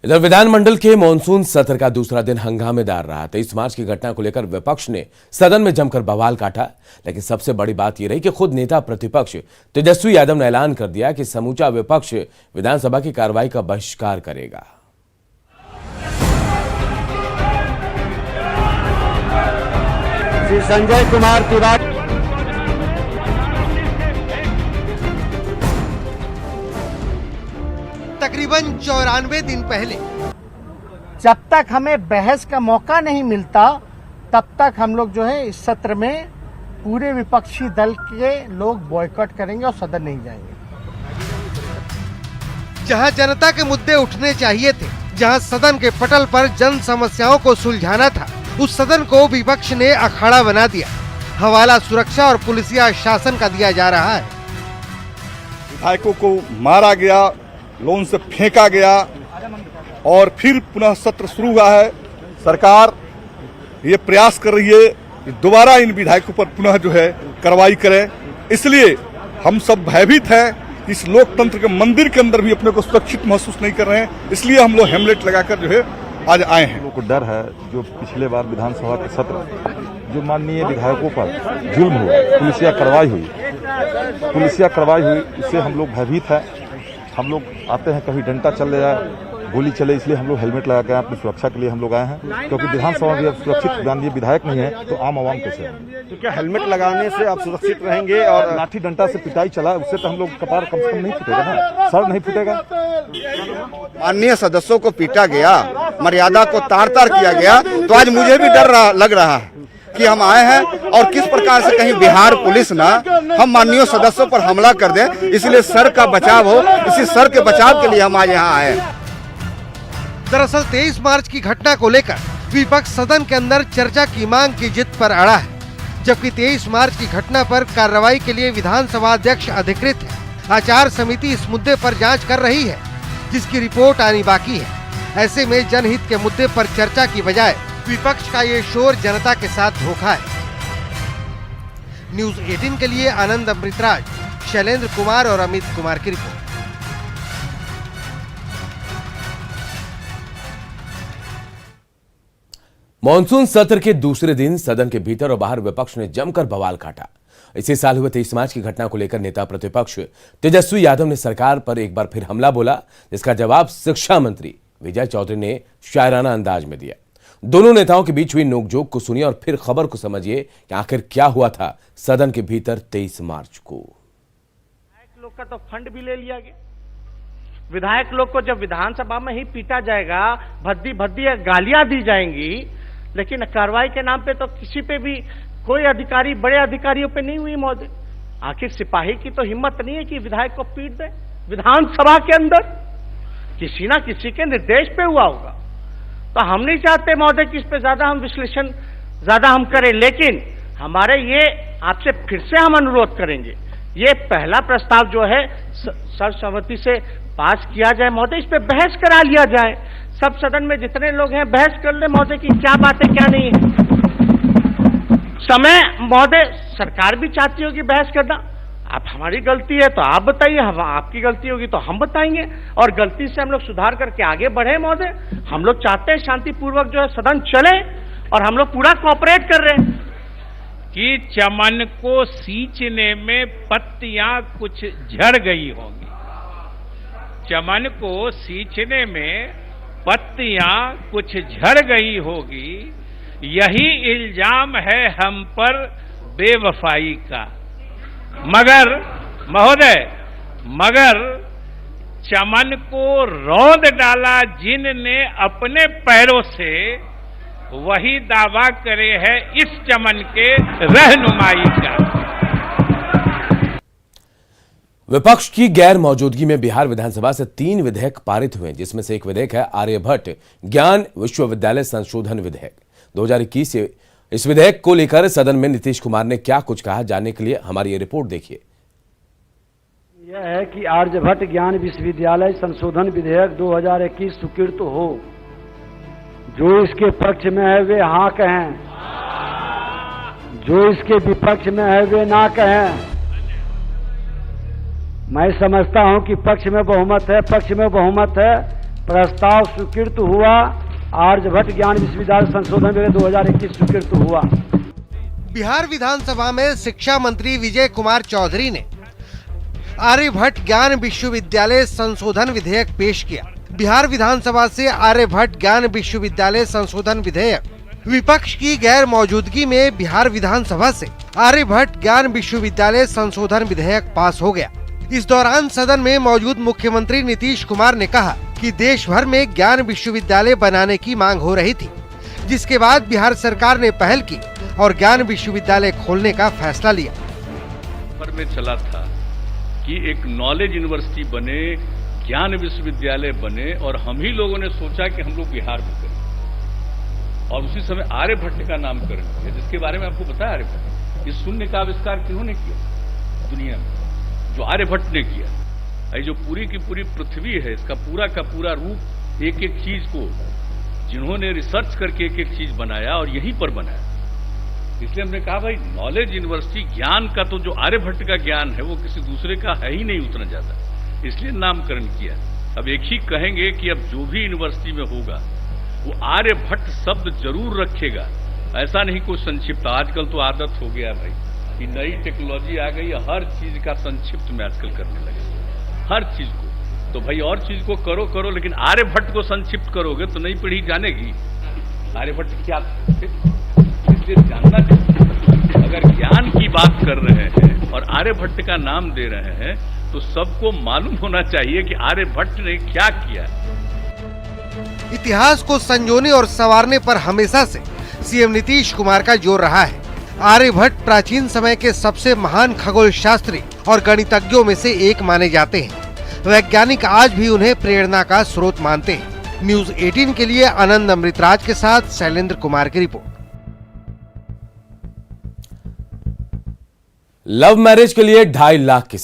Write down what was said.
इधर विधानमंडल के मानसून सत्र का दूसरा दिन हंगामेदार रहा। 23 मार्च की घटना को लेकर विपक्ष ने सदन में जमकर बवाल काटा, लेकिन सबसे बड़ी बात यह रही कि खुद नेता प्रतिपक्ष तेजस्वी यादव ने ऐलान कर दिया कि समूचा विपक्ष विधानसभा की कार्रवाई का बहिष्कार करेगा। श्री संजय कुमार तिवारी तकरीबन 94 दिन पहले जब तक हमें बहस का मौका नहीं मिलता तब तक हम लोग जो है इस सत्र में पूरे विपक्षी दल के लोग बॉयकॉट करेंगे और सदन नहीं जाएंगे। जहां जनता के मुद्दे उठने चाहिए थे, जहां सदन के पटल पर जन समस्याओं को सुलझाना था, उस सदन को विपक्ष ने अखाड़ा बना दिया। हवाला सुरक्षा और पुलिसिया शासन का दिया जा रहा है। विधायकों को मारा गया, लोन से फेंका गया और फिर पुनः सत्र शुरू हुआ है। सरकार ये प्रयास कर रही है कि दोबारा इन विधायकों पर पुनः जो है कार्रवाई करे। इसलिए हम सब भयभीत हैं। इस लोकतंत्र के मंदिर के अंदर भी अपने को सुरक्षित महसूस नहीं कर रहे हैं। इसलिए हम लोग हेमलेट लगाकर जो है आज आए हैं। लोगों को डर है जो पिछले बार विधानसभा के सत्र जो माननीय विधायकों पर जुल्म हुआ, पुलिसिया कार्रवाई हुई, इससे हम लोग भयभीत हैं। हम लोग आते हैं कभी डंडा चल जाए, गोली चले, इसलिए हम लोग हेलमेट लगा के अपनी सुरक्षा के लिए हम लोग आए हैं, क्योंकि विधानसभा में अब सुरक्षित माननीय विधायक नहीं है तो आम आवाम कैसे है। तो क्या हेलमेट लगाने से आप सुरक्षित रहेंगे? और लाठी डंडा से पिटाई चला, उससे तो हम लोग कपार कम से कम नहीं फूटेगा ना, सर नहीं फूटेगा। माननीय सदस्यों को पीटा गया, मर्यादा को तार तार किया गया, तो आज मुझे भी डर लग रहा है कि हम आए हैं और किस प्रकार से कहीं बिहार पुलिस ना हम माननीय सदस्यों पर हमला कर दे। इसलिए सर का बचाव हो, इसी सर के बचाव के लिए हम आज यहाँ आए। दरअसल 23 मार्च की घटना को लेकर विपक्ष सदन के अंदर चर्चा की मांग की जिद पर अड़ा है, जबकि 23 मार्च की घटना पर कार्रवाई के लिए विधानसभा अध्यक्ष अधिकृत है। आचार समिति इस मुद्दे पर जांच कर रही है, जिसकी रिपोर्ट आनी बाकी है। ऐसे में जनहित के मुद्दे पर चर्चा की बजाय विपक्ष का ये शोर जनता के साथ धोखा है। न्यूज़ 18 के लिए आनंद अमृतराज, शैलेंद्र कुमार और अमित कुमार की रिपोर्ट। मानसून सत्र के दूसरे दिन सदन के भीतर और बाहर विपक्ष ने जमकर बवाल काटा। इसी साल हुए 23 मार्च की घटना को लेकर नेता प्रतिपक्ष तेजस्वी यादव ने सरकार पर एक बार फिर हमला बोला, जिसका जवाब शिक्षा मंत्री विजय चौधरी ने शायराना अंदाज में दिया। दोनों नेताओं के बीच हुई नोकझोंक को सुनिए और फिर खबर को समझिए कि आखिर क्या हुआ था सदन के भीतर 23 मार्च को। विधायक लोग का तो फंड भी ले लिया गया। विधायक लोग को जब विधानसभा में ही पीटा जाएगा, भद्दी भद्दी गालियां दी जाएंगी, लेकिन कार्रवाई के नाम पे तो किसी पे भी कोई अधिकारी, बड़े अधिकारियों पे नहीं हुई महोदय। आखिर सिपाही की तो हिम्मत नहीं है कि विधायक को पीट दे। विधानसभा के अंदर किसी ना किसी के निर्देश पे हुआ होगा। तो हम नहीं चाहते महोदय कि इस पे ज्यादा हम विश्लेषण हम करें, लेकिन हमारे ये आपसे फिर से हम अनुरोध करेंगे, ये पहला प्रस्ताव जो है सर्वसम्मति से पास किया जाए महोदय। इस पे बहस करा लिया जाए, सब सदन में जितने लोग हैं बहस कर ले महोदय कि क्या बात है क्या नहीं है। समय महोदय सरकार भी चाहती होगी बहस करना। आप हमारी गलती है तो आप बताइए, हम आपकी गलती होगी तो हम बताएंगे, और गलती से हम लोग सुधार करके आगे बढ़े महोदय। हम लोग चाहते हैं शांतिपूर्वक जो है सदन चले, और हम लोग पूरा कोऑपरेट कर रहे हैं। कि चमन को सींचने में पत्तियां कुछ झड़ गई होंगी, चमन को सींचने में पत्तियां कुछ झड़ गई होगी, यही इल्जाम है हम पर बेवफाई का। मगर महोदय, चमन को रौंद डाला जिनने अपने पैरों से, वही दावा करे है इस चमन के रहनुमाई का। विपक्ष की गैर मौजूदगी में बिहार विधानसभा से 3 विधेयक पारित हुए, जिसमें से एक विधेयक है आर्यभट्ट ज्ञान विश्वविद्यालय संशोधन विधेयक 2021। इस विधेयक को लेकर सदन में नीतीश कुमार ने क्या कुछ कहा, जानने के लिए हमारी ये रिपोर्ट देखिए। यह है कि आर्यभट्ट ज्ञान विश्वविद्यालय संशोधन विधेयक 2021 स्वीकृत हो। जो इसके पक्ष में है वे हाँ कहें, जो इसके विपक्ष में है वे ना कहें। मैं समझता हूं कि पक्ष में बहुमत है, प्रस्ताव स्वीकृत हुआ। आर्यभट्ट ज्ञान विश्वविद्यालय संशोधन विधेयक 2021 स्वीकृत हुआ। बिहार विधानसभा में शिक्षा मंत्री विजय कुमार चौधरी ने आर्यभट्ट ज्ञान विश्वविद्यालय संशोधन विधेयक पेश किया। बिहार विधानसभा से आर्यभट्ट ज्ञान विश्वविद्यालय संशोधन विधेयक विपक्ष की गैर मौजूदगी में बिहार विधानसभा से आर्यभट्ट ज्ञान विश्वविद्यालय संशोधन विधेयक पास हो गया। इस दौरान सदन में मौजूद मुख्यमंत्री नीतीश कुमार ने कहा कि देश भर में ज्ञान विश्वविद्यालय बनाने की मांग हो रही थी, जिसके बाद बिहार सरकार ने पहल की और ज्ञान विश्वविद्यालय खोलने का फैसला लिया। भर में चला था कि एक नॉलेज यूनिवर्सिटी बने, ज्ञान विश्वविद्यालय बने, और हम ही लोगों ने सोचा कि हम लोग बिहार में करें, और उसी समय आर्यभट्ट का नामकरण किया, जिसके बारे में आपको पता है आर्यभट्ट इस शून्य का आविष्कार किन्होंने किया दुनिया में, जो आर्यभट्ट ने किया। ये जो पूरी की पूरी पृथ्वी है, इसका पूरा का पूरा रूप, एक एक चीज को जिन्होंने रिसर्च करके एक एक चीज बनाया और यहीं पर बनाया। इसलिए हमने कहा भाई नॉलेज यूनिवर्सिटी, ज्ञान का तो जो आर्यभट्ट का ज्ञान है वो किसी दूसरे का है ही नहीं उतना ज्यादा, इसलिए नामकरण किया। अब एक ही कहेंगे कि अब जो भी यूनिवर्सिटी में होगा वो आर्यभट्ट शब्द जरूर रखेगा, ऐसा नहीं कोई संक्षिप्त। आजकल तो आदत हो गया भाई कि नई टेक्नोलॉजी आ गई, हर चीज का संक्षिप्त में आजकल करने लगे, हर चीज को। तो भाई और चीज को करो, लेकिन आर्यभट्ट को संक्षिप्त करोगे तो नई पीढ़ी जानेगी आर्यभट्ट क्या थे। इसलिए जानना चाहिए, अगर ज्ञान की बात कर रहे हैं और आर्यभट्ट का नाम दे रहे हैं तो सबको मालूम होना चाहिए कि आर्यभट्ट ने क्या किया। इतिहास को संजोने और संवारने पर हमेशा से सीएम नीतीश कुमार का जोर रहा है। आर्यभट्ट प्राचीन समय के सबसे महान खगोल शास्त्री और गणितज्ञों में से एक माने जाते हैं। वैज्ञानिक आज भी उन्हें प्रेरणा का स्रोत मानते हैं। न्यूज 18 के लिए आनंद अमृतराज के साथ शैलेंद्र कुमार की रिपोर्ट। लव मैरिज के लिए 2.5 लाख की